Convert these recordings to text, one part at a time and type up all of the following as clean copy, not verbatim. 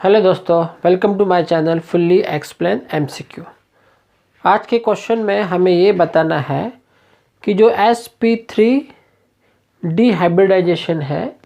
Hello दोस्तों, welcome to my channel fully explain MCQ. आज के क्वेश्चन में हमें ये बताना है कि जो sp3 डिहाइब्रिडाइजेशन है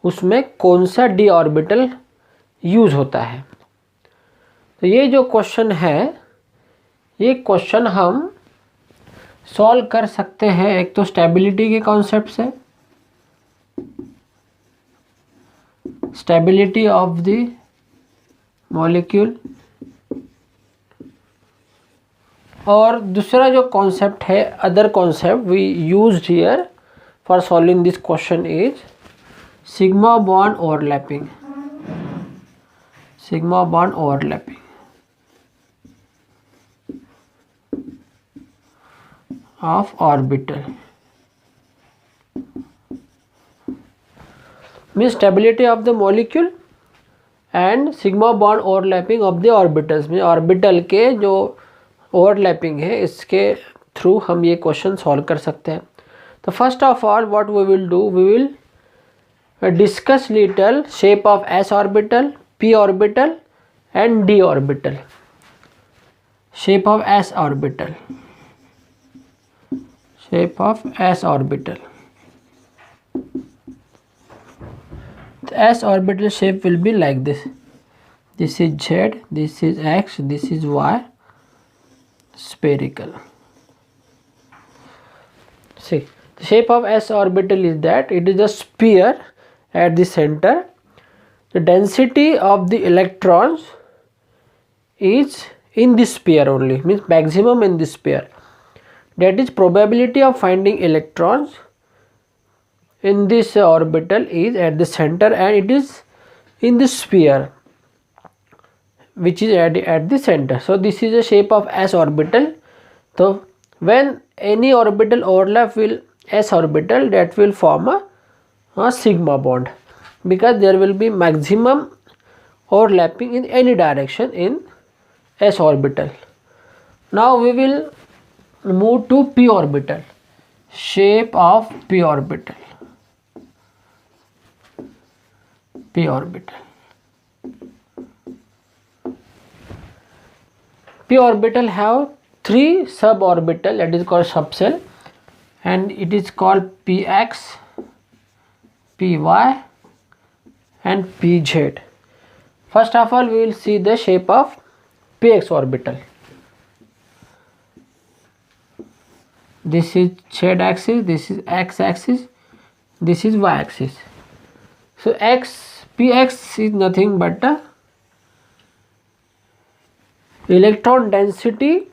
उसमें कौन सा डी ऑर्बिटल यूज़ होता है। तो ये जो क्वेश्चन है, ये क्वेश्चन हम सॉल्व कर सकते हैं एक तो स्टेबिलिटी के कॉन्सेप्ट से, स्टेबिलिटी ऑफ द मॉलिक्यूल, और दूसरा जो कॉन्सेप्ट है, other concept we used here for solving this question is sigma bond overlapping. Sigma bond overlapping of orbital means stability of the molecule and sigma bond overlapping of the orbitals means orbital के जो overlapping है इसके through हम ये question solve कर सकते हैं। तो first of all what we will do, we will discuss little shape of s orbital, p orbital and d orbital। Shape of s orbital, shape of s orbital. The s orbital shape will be like this. This is z, this is x, this is y, spherical. See, the shape of s orbital is that it is a sphere at the center. The density of the electrons is in the sphere only, means maximum in the sphere. That is probability of finding electrons in this orbital is at the center and it is in the sphere which is at the center. So this is the shape of s orbital. So when any orbital overlap will s orbital, that will form a sigma bond because there will be maximum overlapping in any direction in s orbital. Now we will move to p orbital. Shape of p orbital. P orbital. P orbital have three suborbital, that is called subshell, and it is called px, py and pz. First of all we will see the shape of px orbital. This is z axis, this is x axis, this is y axis. So px is nothing but the electron density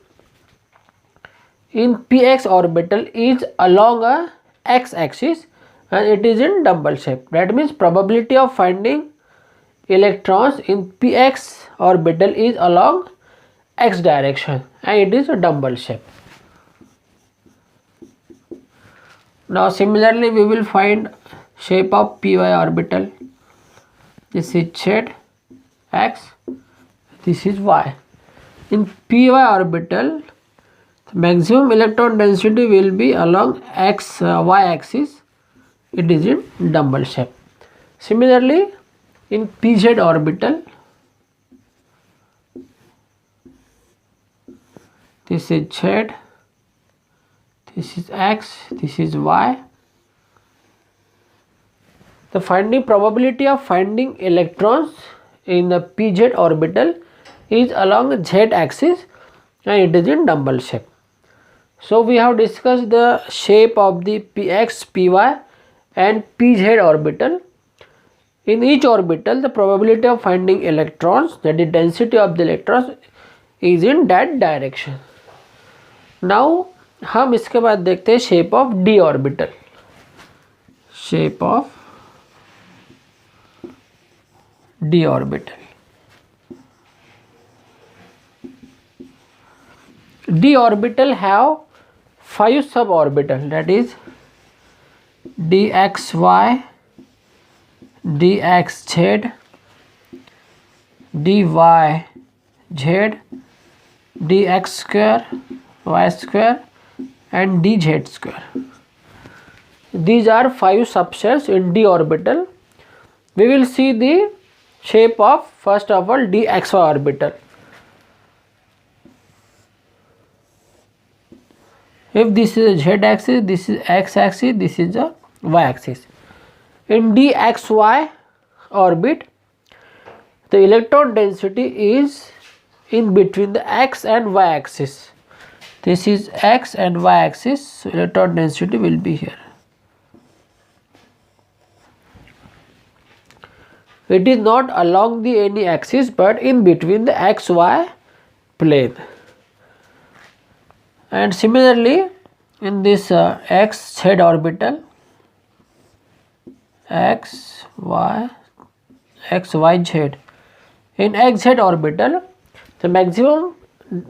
in px orbital is along a x axis and it is in dumbbell shape. That means probability of finding electrons in px orbital is along x direction and it is a dumbbell shape. Now similarly we will find shape of py orbital. This is z, x, this is y. In py orbital the maximum electron density will be along y axis, it is in dumbbell shape. Similarly in pz orbital, this is z, this is x, this is y. The probability of finding electrons in the pz orbital is along z axis and it is in dumbbell shape. So we have discussed the shape of the px, py and pz orbital. In each orbital the probability of finding electrons, that is density of the electrons, is in that direction. Now हम इसके बाद देखते हैं shape of D orbital. Shape of D orbital. D orbital have 5 sub orbital, that is dxy, dxz, dyz, dx square, y square and dz square. These are 5 subshells in d orbital. We will see the shape of first of all dxy orbital. If this is a z axis, this is x axis, this is a y axis. In dxy orbit, the electron density is in between the x and y axis. This is x and y axis, so electron density will be here. It is not along the any axis but in between the xy plane. And similarly in this xz orbital, xyz, in xz orbital, the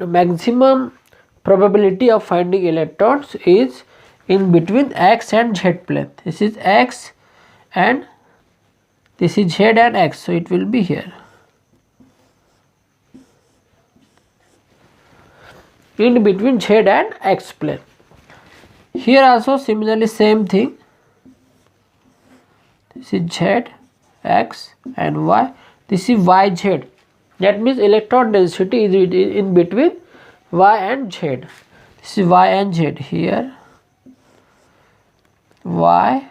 maximum probability of finding electrons is in between x and z plane. This is x and this is z and x, so it will be here. In between z and x plane. Here also similarly same thing. This is z, x and y. This is yz. That means electron density is in between y and z. This is y and z here. Y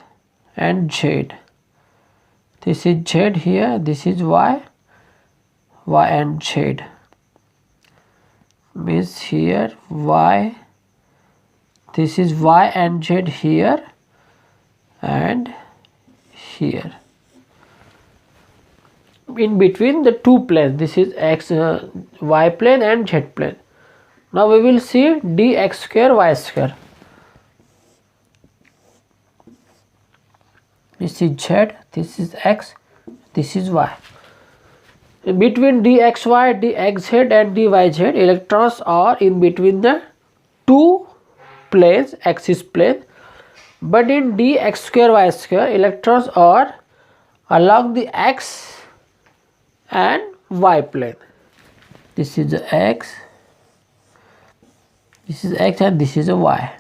and z. This is z here. This is y and z. Means here y. This is y and z here and here. In between the two planes, this is x y plane and z plane. Now we will see dx square y square. This is z, this is x, this is y. In between dxy, dxz and dyz, electrons are in between the two planes, axis plane. But in dx square y square, electrons are along the x and y plane. This is the x, this is x and this is a y.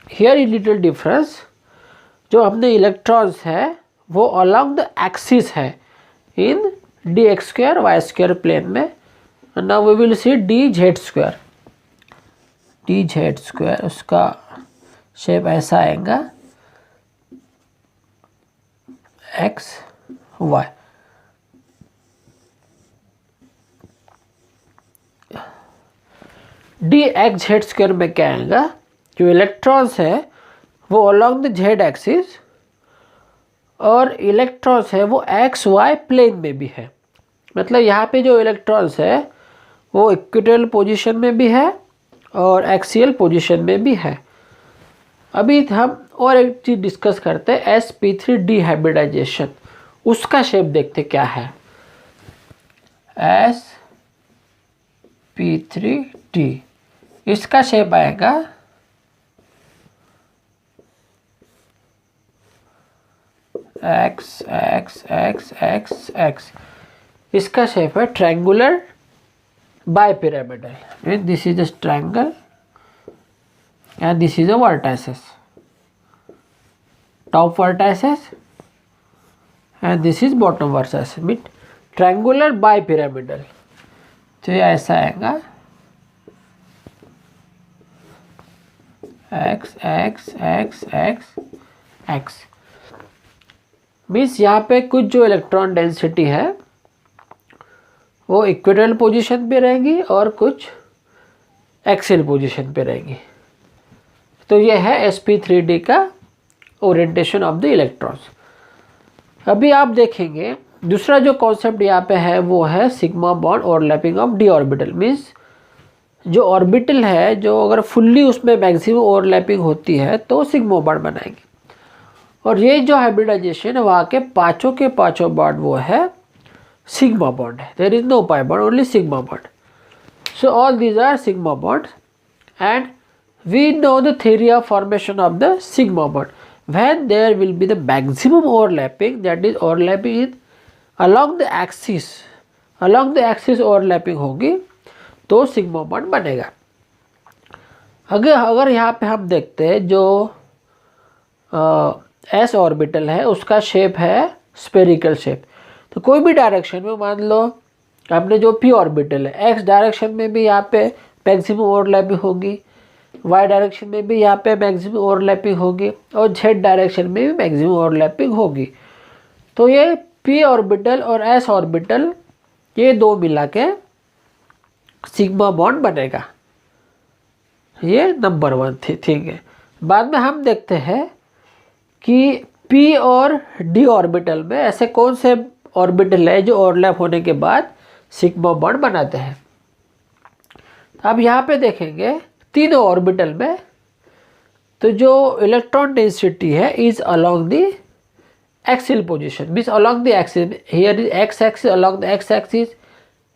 Here is little difference. जो हमने electrons है वो along the axis है in D X square Y square plane में. Now we will see D Z square. D Z square उसका shape ऐसा आएगा X Y. D X Z square में क्या आएगा, जो इलेक्ट्रॉन्स है वो अलॉन्ग द जेड एक्सिस और इलेक्ट्रॉन्स है वो एक्स वाई प्लेन में भी है. मतलब यहाँ पे जो इलेक्ट्रॉन्स है वो इक्वेटोरियल पोजीशन में भी है और एक्सियल पोजीशन में भी है. अभी हम और एक चीज़ डिस्कस करते हैं, sp3d हाइब्रिडाइजेशन. उसका शेप देखते क्या है. sp3d इसका शेप आएगा x x x x x. इसका शेप है triangular bipyramidal. This is a triangle and this is a vertices, top vertices and this is bottom vertices. mean triangular bipyramidal. तो ये ऐसा आएगा x x x x x. Means यहाँ पे कुछ जो इलेक्ट्रॉन डेंसिटी है वो इक्वेटोरियल पोजीशन पे रहेगी और कुछ एक्सियल पोजीशन पे रहेगी. तो ये है sp3d का ओरिएंटेशन ऑफ द इलेक्ट्रॉन्स. अभी आप देखेंगे दूसरा जो कॉन्सेप्ट यहाँ पे है वो है sigma bond overlapping of D orbital. Means जो ऑर्बिटल है जो अगर फुल्ली उसमें मैक्सिमम ओवरलैपिंग होती है तो सिग्मा बॉन्ड बनाएंगे. और ये जो हाइब्रिडाइजेशन है वहाँ के पाँचों बॉन्ड वो है सिग्मा बॉन्ड है. There is no pi bond, only sigma bond. So all these are sigma bond and we know the theory of formation of the sigma bond. When there will be the maximum overlapping, that is overlapping in along the axis overlapping होगी तो sigma bond बनेगा. अगर यहाँ पे हम देखते हैं जो s ऑर्बिटल है उसका शेप है स्पेरिकल शेप. तो कोई भी डायरेक्शन में मान लो आपने जो p ऑर्बिटल है, x डायरेक्शन में भी यहाँ पे मैक्सिमम ओवरलैपिंग होगी, y डायरेक्शन में भी यहाँ पे मैक्सिमम ओवरलैपिंग होगी और z डायरेक्शन में भी मैक्सिमम ओवरलैपिंग होगी। तो ये p ऑर्बिटल और s ऑर्बिटल ये दो मिला के सिग्मा बॉन्ड बनेगा। ये नंबर 1 थी, ठीक है। बाद में हम देखते हैं कि p और d ऑर्बिटल में ऐसे कौन से ऑर्बिटल है जो ओवरलैप होने के बाद सिग्मा बॉन्ड बनाते हैं। अब यहाँ पे देखेंगे तीनों ऑर्बिटल में तो जो इलेक्ट्रॉन डेंसिटी है is along the axial position, means along the axis. Here is x axis along the x axis,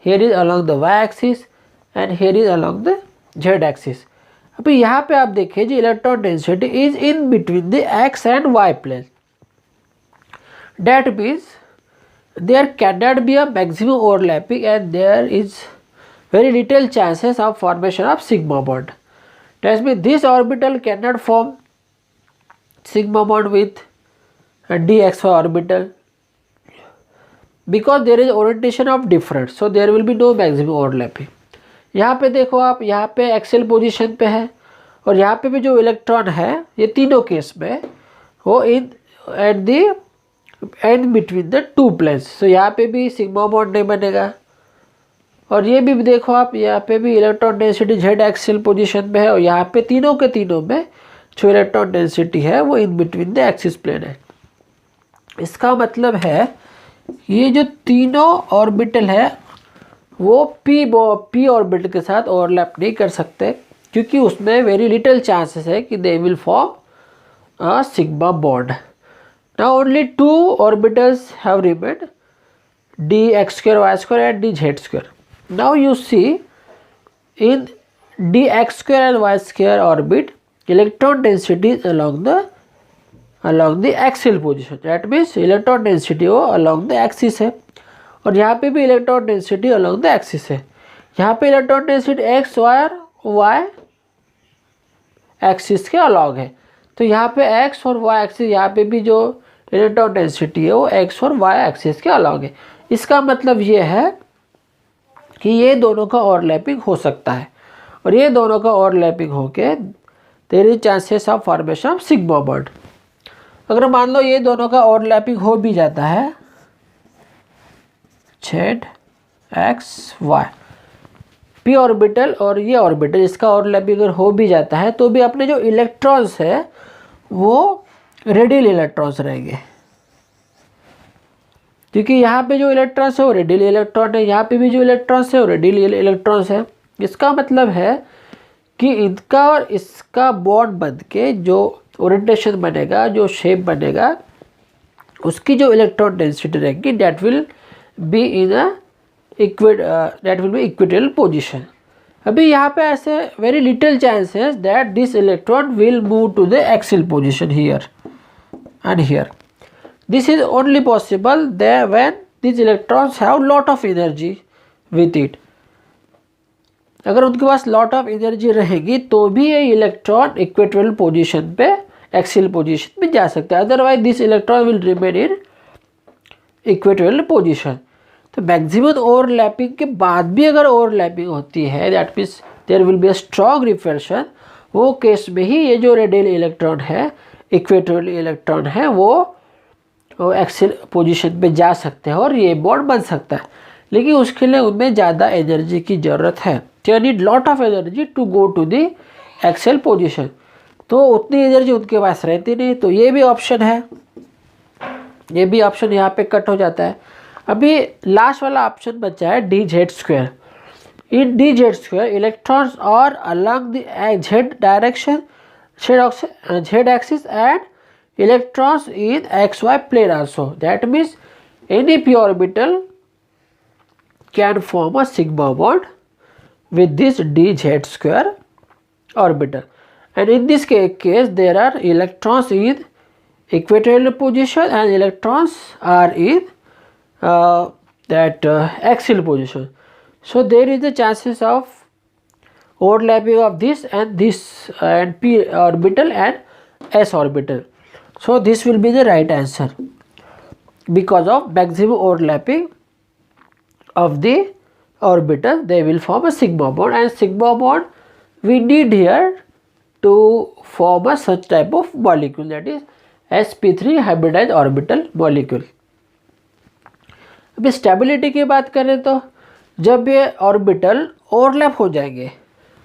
here is along the y axis and here is along the z axis. अभी यहाँ पे आप देखिए जो electron density is in between the x and y plane. That means there cannot be a maximum overlapping and there is very little chances of formation of sigma bond. That means this orbital cannot form sigma bond with a dxy orbital because there is orientation of difference, so there will be no maximum overlapping. यहाँ पे देखो आप, यहाँ पे axial position पे है और यहाँ पे भी जो इलेक्ट्रॉन है ये तीनों केस में वो in at the end between the two planes. So यहाँ पे भी सिग्मा बॉन्ड नहीं बनेगा और ये भी देखो आप, यहाँ पे भी electron density Z axial position पे है और यहाँ पे तीनों के तीनों में जो इलेक्ट्रॉन डेंसिटी है वो in between the axis plane है। इसका मतलब है ये जो तीनों ऑर्बिटल है वो p ऑर्बिटल के साथ ओवरलैप नहीं कर सकते क्योंकि उसमें वेरी लिटिल चांसेस है कि they will form a sigma bond. Now only two orbitals have remained, dx square y square and dz square. Now you see in dx square and y square orbit electron density is along the axial position. That means electron density वो along the axis है और यहाँ पे भी electron density along the axis है। यहाँ पे electron density x y और y axis के along है, तो यहाँ पे x और y एक्सिस, यहाँ पे भी जो इलेक्ट्रॉन डेंसिटी है वो x और y एक्सिस के अलॉन्ग है। इसका मतलब ये है कि ये दोनों का ओवरलैपिंग हो सकता है और ये दोनों का ओवरलैपिंग होके there is chances of formation of sigma bond. अगर मान लो ये दोनों का ओवरलैपिंग हो भी जाता है z x y, p orbital और ये ऑर्बिटल इसका ओवरलैपिंग अगर हो भी जाता है तो भी अपने जो इलेक्ट्रॉन्स है वो रेडियल इलेक्ट्रॉन्स रहेंगे क्योंकि यहाँ पे जो इलेक्ट्रॉन्स है वो रेडियल इलेक्ट्रॉन है, यहाँ पे भी जो इलेक्ट्रॉन्स है वो रेडियल इलेक्ट्रॉन्स है। इसका मतलब है कि इनका और इसका बॉन्ड बन के जो ओरिएंटेशन बनेगा, जो शेप बनेगा, उसकी जो इलेक्ट्रॉन डेंसिटी रहेगी that will be in a equatorial position. अभी यहाँ पे ऐसे very little chances that this electron will move to the axial position here and here. This is only possible there when these electrons have lot of energy with it. अगर उनके पास lot of energy रहेगी तो भी ये electron equatorial position पे axial position में जा सकता है, otherwise this electron will remain in equatorial position. तो मैक्सिमम ओवरलैपिंग के बाद भी अगर ओवरलैपिंग होती है that means there will be a strong repulsion, वो केस में ही ये जो रेडियल इलेक्ट्रॉन है, इक्वेटोरियल इलेक्ट्रॉन है, वो एक्सियल पोजीशन पे जा सकते हैं और ये बॉन्ड बन सकता है, लेकिन उसके लिए उनमें ज़्यादा एनर्जी की ज़रूरत है। They need lot of energy to go to the axial position, तो उतनी एनर्जी उनके पास रहती नहीं, तो ये भी ऑप्शन है, ये भी ऑप्शन यहाँ पे कट हो जाता है। अभी लास्ट वाला ऑप्शन बचा है d Z square. In d Z square electrons are along the z direction, z axis and electrons in xy plane also. That means any p orbital can form a sigma bond with this dz square orbital, and in this case there are electrons in equatorial position and electrons are in axial position. So there is a chances of overlapping of this and p orbital and s orbital. So this will be the right answer. because of maximum overlapping of the orbitals, they will form a sigma bond, and sigma bond we need here to form a such type of molecule, that is sp3 hybridized orbital molecule. अभी stability की बात करें तो जब ये orbital overlap हो जाएंगे,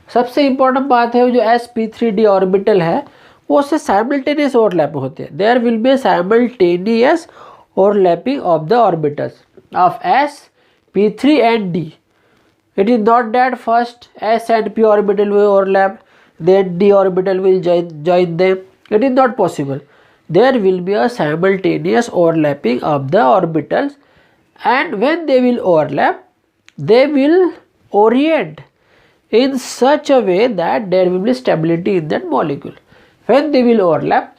सबसे इम्पॉर्टेंट बात है जो sp3d ऑर्बिटल है वो उससे साइमल्टेनियस ओवरलैप होते हैं. There will be simultaneous overlapping of the orbitals of sp3 and d. It is not that first s and p orbital will overlap, then d orbital will join them. It is not possible. There will be a simultaneous overlapping of the orbitals, and when they will overlap, they will orient in such a way that there will be stability in that molecule. When they will overlap,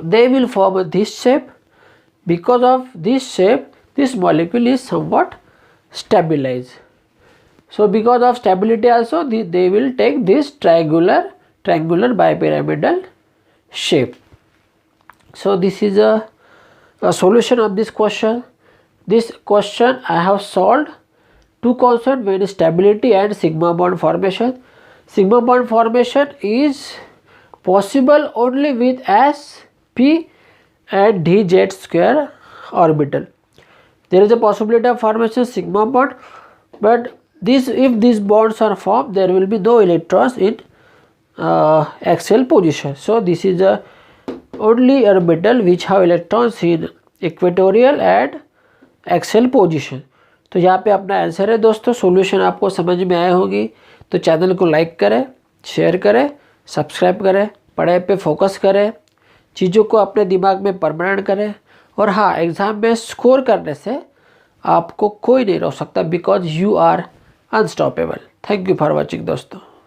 they will form this shape. Because of this shape, this molecule is somewhat stabilized. So because of stability also, they will take this triangular bipyramidal shape. So this is a solution of this question. This question I have solved two concepts, one is stability and sigma bond formation. Sigma bond formation is possible only with sp and dz square orbital. There is a possibility of formation sigma bond, but if these bonds are formed, there will be no electrons in axial position. So this is the only orbital which have electrons in equatorial and axial position. तो यहाँ पे अपना answer है दोस्तों. Solution आपको समझ में आए होगी तो चैनल को लाइक करें, शेयर करें, सब्सक्राइब करें, पढ़ाई पे फोकस करें, चीज़ों को अपने दिमाग में परमानेंट करें. और हाँ, एग्ज़ाम में स्कोर करने से आपको कोई नहीं रोक सकता, because you are unstoppable. Thank you for watching दोस्तों.